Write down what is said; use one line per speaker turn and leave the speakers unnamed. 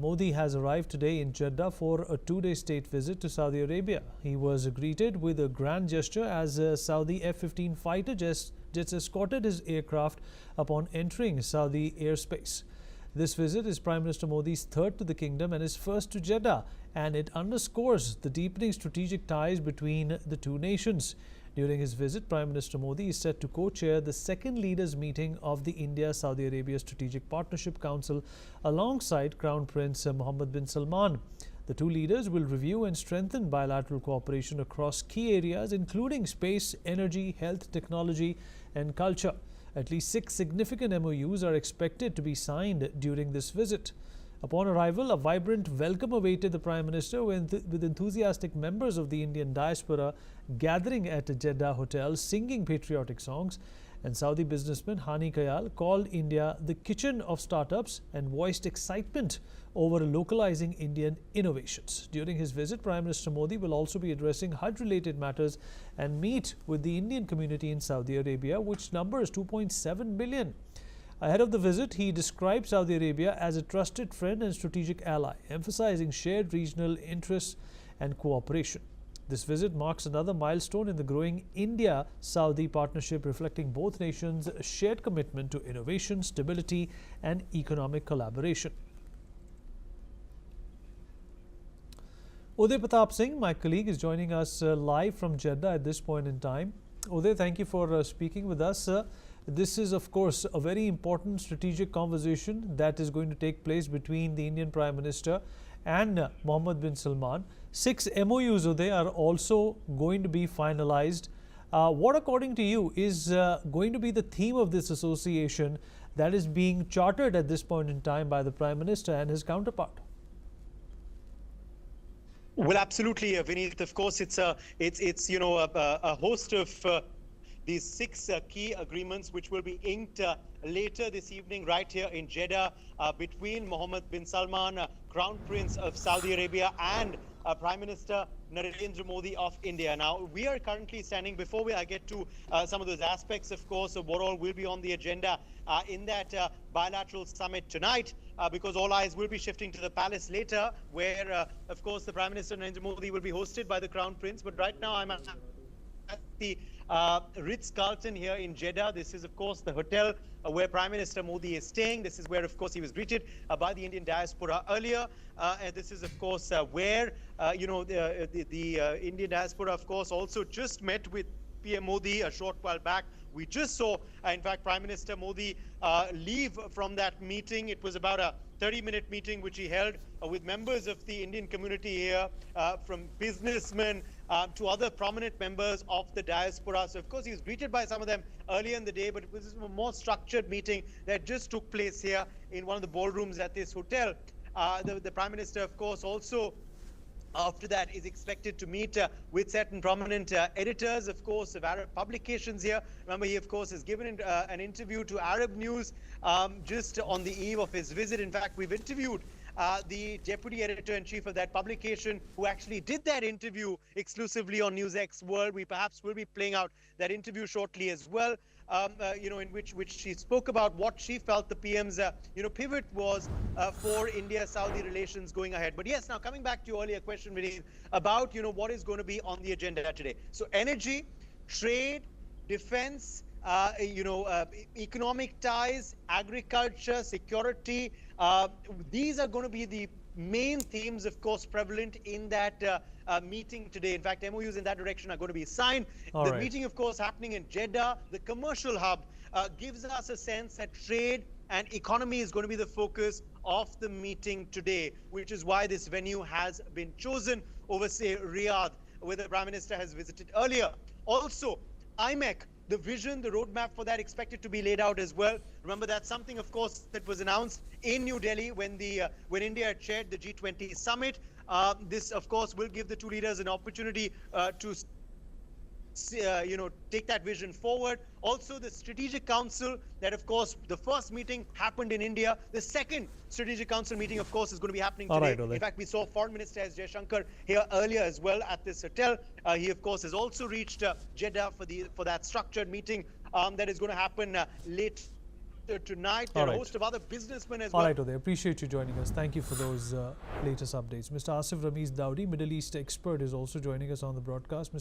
Modi has arrived today in Jeddah for a two-day state visit to Saudi Arabia. He was greeted with a grand gesture as Saudi F-15 fighter jets escorted his aircraft upon entering Saudi airspace. This visit is Prime Minister Modi's third to the kingdom and his first to Jeddah, and it underscores the deepening strategic ties between the two nations. During his visit, Prime Minister Modi is set to co-chair the second leaders' meeting of the India-Saudi Arabia Strategic Partnership Council alongside Crown Prince Mohammed bin Salman. The two leaders will review and strengthen bilateral cooperation across key areas including space, energy, health, technology and culture. At least 6 significant MOUs are expected to be signed during this visit. Upon arrival, a vibrant welcome awaited the Prime Minister with enthusiastic members of the Indian diaspora gathering at a Jeddah hotel singing patriotic songs. And Saudi businessman Hani Kayal called India the kitchen of startups and voiced excitement over localizing Indian innovations. During his visit, Prime Minister Modi will also be addressing Hajj-related matters and meet with the Indian community in Saudi Arabia, which numbers 2.7 billion. Ahead of the visit, he described Saudi Arabia as a trusted friend and strategic ally, emphasizing shared regional interests and cooperation. This visit marks another milestone in the growing India-Saudi partnership, reflecting both nations' shared commitment to innovation, stability and economic collaboration. Uday Pratap Singh, my colleague, is joining us live from Jeddah at this point in time. Uday, thank you for speaking with us. This is, of course, a very important strategic conversation that is going to take place between the Indian Prime Minister and Mohammed bin Salman. 6 MOUs, Uday, are also going to be finalized. What, according to you, is going to be the theme of this association that is being chartered at this point in time by the Prime Minister and his counterpart?
Well, absolutely, Vineet. Of course, it's a host of these 6 key agreements which will be inked later this evening right here in Jeddah between Mohammed bin Salman, Crown Prince of Saudi Arabia, and Prime Minister Narendra Modi of India. Now, we are currently standing, before I get to some of those aspects, of course, of what all will be on the agenda in that bilateral summit tonight, because all eyes will be shifting to the palace later, where, of course, the Prime Minister Narendra Modi will be hosted by the Crown Prince. But right now, I'm at the Ritz-Carlton here in Jeddah. This is, of course, the hotel where Prime Minister Modi is staying. This is where, of course, he was greeted by the Indian diaspora earlier. And this is, of course, where, the Indian diaspora, of course, also just met with PM Modi a short while back. We just saw, in fact, Prime Minister Modi leave from that meeting. It was about a 30-minute meeting which he held with members of the Indian community here, from businessmen to other prominent members of the diaspora. So, of course, he was greeted by some of them earlier in the day, but it was a more structured meeting that just took place here in one of the ballrooms at this hotel. The Prime Minister, of course, also after that is expected to meet with certain prominent editors, of course, of Arab publications here. Remember, he, of course, has given an interview to Arab News just on the eve of his visit. In fact, we've interviewed the deputy editor-in-chief of that publication, who actually did that interview exclusively on NewsX World. We perhaps will be playing out that interview shortly as well. In which she spoke about what she felt the PM's pivot was for India-Saudi relations going ahead. But yes, now coming back to your earlier question, Vinay, about what is going to be on the agenda today. So energy, trade, defense, economic ties, agriculture, security. These are going to be the main themes, of course, prevalent in that meeting today. In fact, MOUs in that direction are going to be signed. The meeting, of course, happening in Jeddah, the commercial hub, gives us a sense that trade and economy is going to be the focus of the meeting today, which is why this venue has been chosen over, say, Riyadh, where the Prime Minister has visited earlier. Also, IMEC, the vision, the roadmap for that expected to be laid out as well. Remember, that's something, of course, that was announced in New Delhi when India chaired the G20 summit. This, of course, will give the two leaders an opportunity to take that vision forward. Also, the Strategic Council, that, of course, the first meeting happened in India. The second Strategic Council meeting, of course, is going to be happening today. In fact, we saw Foreign Minister S. Jaishankar here earlier as well at this hotel. He, of course, has also reached Jeddah for that structured meeting that is going to happen later tonight.
All
There are a
right.
host of other businessmen as
All
well.
right, Uday, appreciate you joining us. Thank you for those latest updates. Mr. Asif Ramiz Daudi, Middle East expert, is also joining us on the broadcast. Mr.